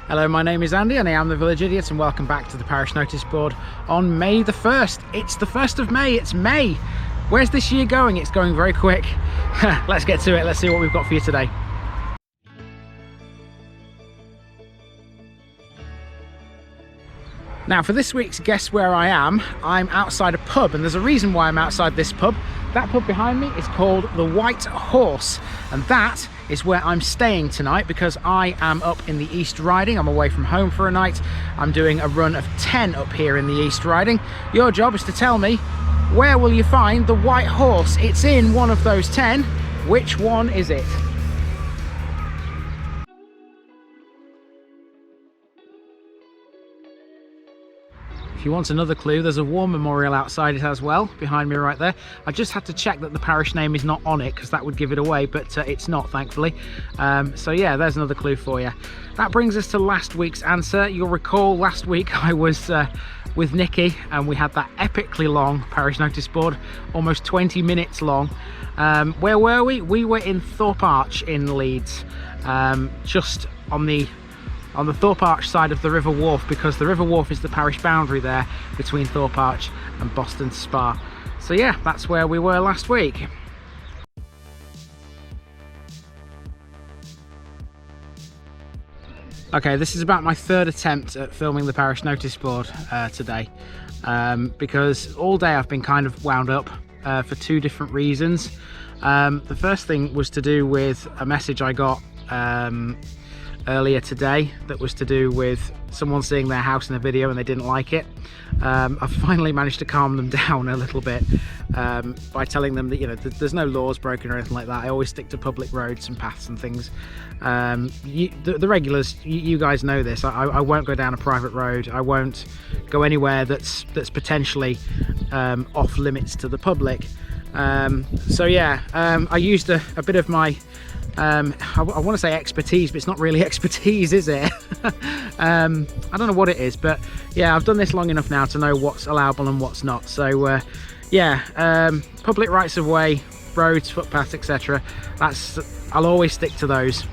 Hello, my name is Andy and I am the Village Idiot, and welcome back to the parish notice board on May the 1st. It's the 1st of May, it's May. Where's this year going? It's going very quick. Let's get to it, let's see what we've got for you today. Now for this week's Guess Where I Am, I'm outside a pub, and there's a reason why I'm outside this pub. That pub behind me is called the White Horse, and that is where I'm staying tonight because I am up in the East Riding. I'm away from home for a night. I'm doing a run of 10 up here in the East Riding. Your job is to tell me, where will you find the White Horse? It's in one of those 10. Which one is it? If you want another clue, there's a war memorial outside it as well, behind me right there. I just had to check that the parish name is not on it because that would give it away, but it's not, thankfully. So yeah, there's another clue for you. That brings us to last week's answer. You'll recall last week I was with Nikki and we had that epically long parish notice board, almost 20 minutes long. Where were we? We were in Thorpe Arch in Leeds, just on the Thorpe Arch side of the River Wharf, because the River Wharf is the parish boundary there between Thorpe Arch and Boston Spa. So yeah, that's where we were last week. Okay, this is about my third attempt at filming the parish notice board today, because all day I've been kind of wound up for two different reasons. The first thing was to do with a message I got earlier today that was to do with someone seeing their house in a video and they didn't like it. I've finally managed to calm them down a little bit by telling them that, you know, there's no laws broken or anything like that. I always stick to public roads and paths and things. The regulars, you guys know this. I won't go down a private road. I won't go anywhere that's potentially off limits to the public. So yeah, I used a bit of my I want to say expertise, but it's not really expertise, is it? I don't know what it is, but yeah, I've done this long enough now to know what's allowable and what's not. So yeah, public rights of way, roads, footpaths, etc. I'll always stick to those.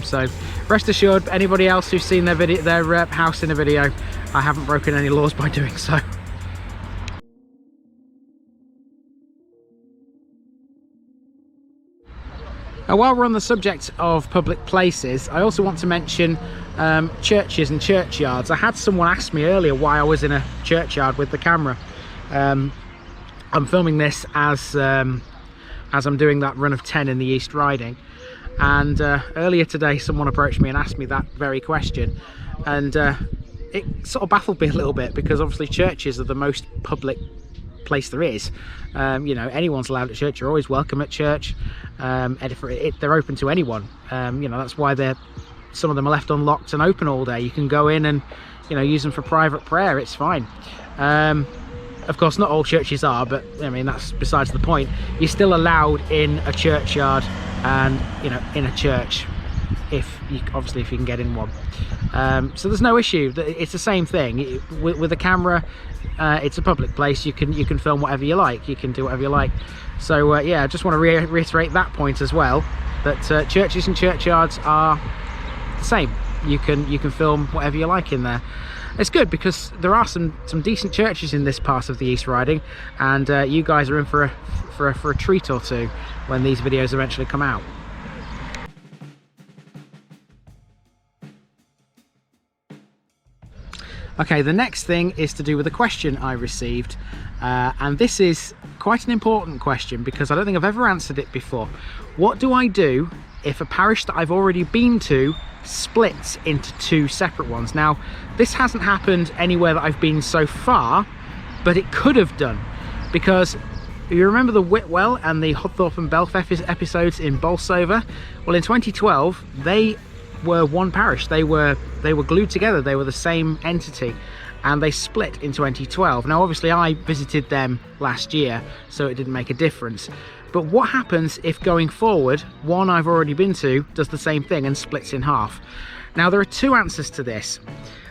So rest assured, anybody else who's seen their house in a video, I haven't broken any laws by doing so. Now, while we're on the subject of public places, I also want to mention churches and churchyards. I had someone ask me earlier why I was in a churchyard with the camera. I'm filming this as I'm doing that run of 10 in the East Riding, and earlier today someone approached me and asked me that very question, and it sort of baffled me a little bit, because obviously churches are the most public place there is. You know, anyone's allowed at church. You're always welcome at church. They're open to anyone. You know, that's why some of them are left unlocked and open all day. You can go in and, you know, use them for private prayer. It's fine. Of course, not all churches are, but I mean, that's besides the point. You're still allowed in a churchyard and, you know, in a church, obviously if you can get in one. So there's no issue. It's the same thing with a camera. It's a public place. You can film whatever you like. You can do whatever you like. So yeah, I just want to reiterate that point as well, that churches and churchyards are the same. You can film whatever you like in there. It's good because there are some decent churches in this part of the East Riding, and you guys are in for a treat or two when these videos eventually come out. Okay, the next thing is to do with a question I received, and this is quite an important question because I don't think I've ever answered it before. What do I do if a parish that I've already been to splits into two separate ones? Now, this hasn't happened anywhere that I've been so far, but it could have done, because you remember the Whitwell and the Hodthorpe and Belf episodes in Bolsover? Well, in 2012, they were one parish. They were glued together. They were the same entity, and they split in 2012. Now obviously I visited them last year, so it didn't make a difference. But what happens if going forward one I've already been to does the same thing and splits in half? Now there are two answers to this.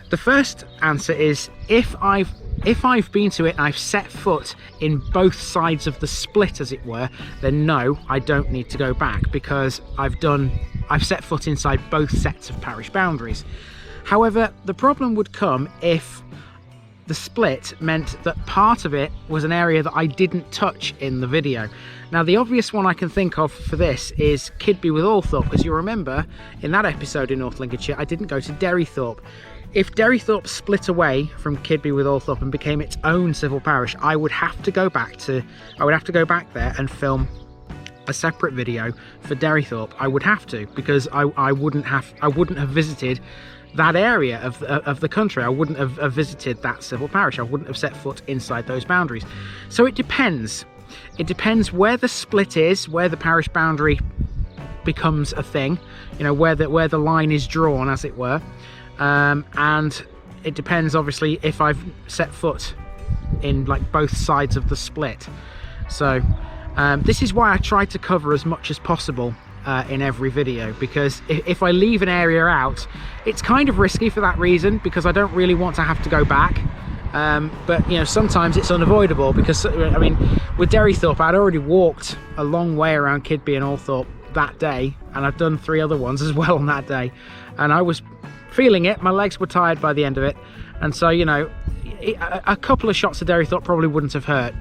The first answer is if I've been to it and I've set foot in both sides of the split, as it were, then no, I don't need to go back, because I've set foot inside both sets of parish boundaries. However, the problem would come if the split meant that part of it was an area that I didn't touch in the video. Now, the obvious one I can think of for this is Kidby with Althorpe, because you remember in that episode in North Lincolnshire, I didn't go to Derrythorpe. If Derrythorpe split away from Kidby with Althorpe and became its own civil parish, I would have to go back there and film a separate video for Derrythorpe. I would have to, because I wouldn't have visited that area of the country. I wouldn't have visited that civil parish. I wouldn't have set foot inside those boundaries. So it depends. It depends where the split is, where the parish boundary becomes a thing, you know, where the line is drawn, as it were. And it depends, obviously, if I've set foot in like both sides of the split. So this is why I try to cover as much as possible in every video, because if I leave an area out, it's kind of risky for that reason, because I don't really want to have to go back. But you know, sometimes it's unavoidable, because I mean, with Derrythorpe, I'd already walked a long way around Kidby and Althorpe that day, and I've done 3 other ones as well on that day, and I was feeling it. My legs were tired by the end of it, and so, you know, a couple of shots of Derrythorpe probably wouldn't have hurt.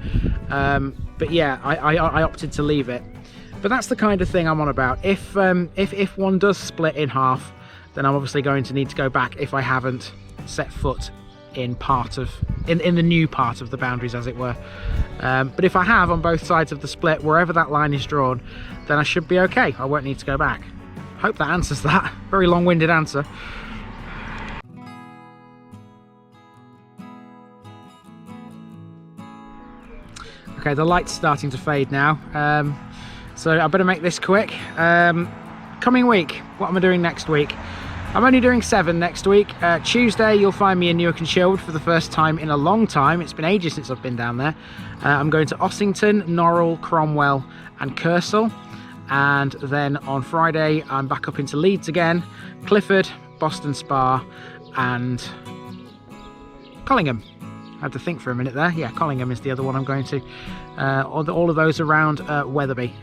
But yeah, I opted to leave it. But that's the kind of thing I'm on about. If one does split in half, then I'm obviously going to need to go back if I haven't set foot in the new part of the boundaries, as it were. But if I have on both sides of the split, wherever that line is drawn, then I should be okay. I won't need to go back. Hope that answers that. Very long-winded answer. Okay, the light's starting to fade now, so I better make this quick. Coming week, what am I doing next week? I'm only doing 7 next week. Tuesday, you'll find me in Newark and Sherwood for the first time in a long time. It's been ages since I've been down there. I'm going to Ossington, Norrell, Cromwell and Kersal. And then on Friday, I'm back up into Leeds again, Clifford, Boston Spa and Collingham. I had to think for a minute there. Yeah, Collingham is the other one I'm going to. All of those around Wetherby.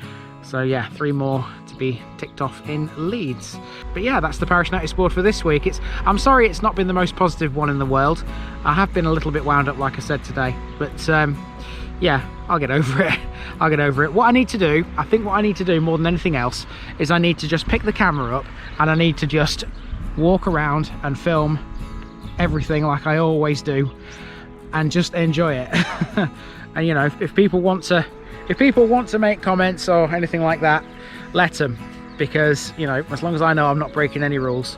So yeah, 3 more to be ticked off in Leeds. But yeah, that's the parish notice board for this week. I'm sorry it's not been the most positive one in the world. I have been a little bit wound up, like I said today. But yeah, I'll get over it. I'll get over it. What I need to do, I think what I need to do more than anything else, is I need to just pick the camera up and I need to just walk around and film everything like I always do and just enjoy it. And you know, if people want to make comments or anything like that, let them, because you know, as long as I know I'm not breaking any rules,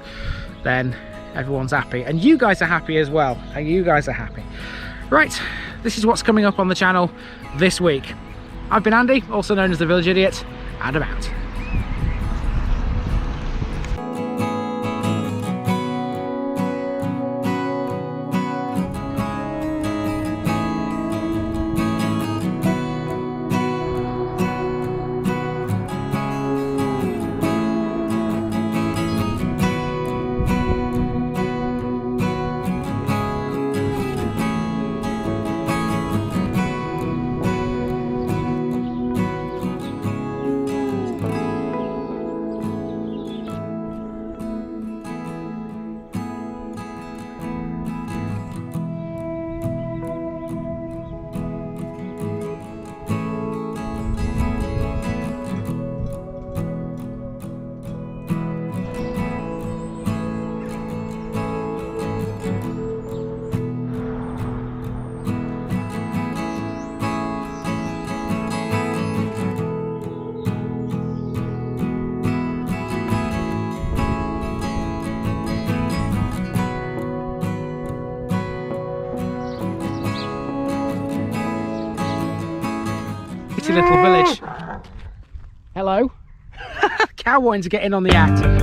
then everyone's happy, and you guys are happy as well, and you guys are happy. Right, this is what's coming up on the channel this week. I've been Andy, also known as the Village Idiot, and I'm out. Little village. Hello. Cow wanting to get in on the act.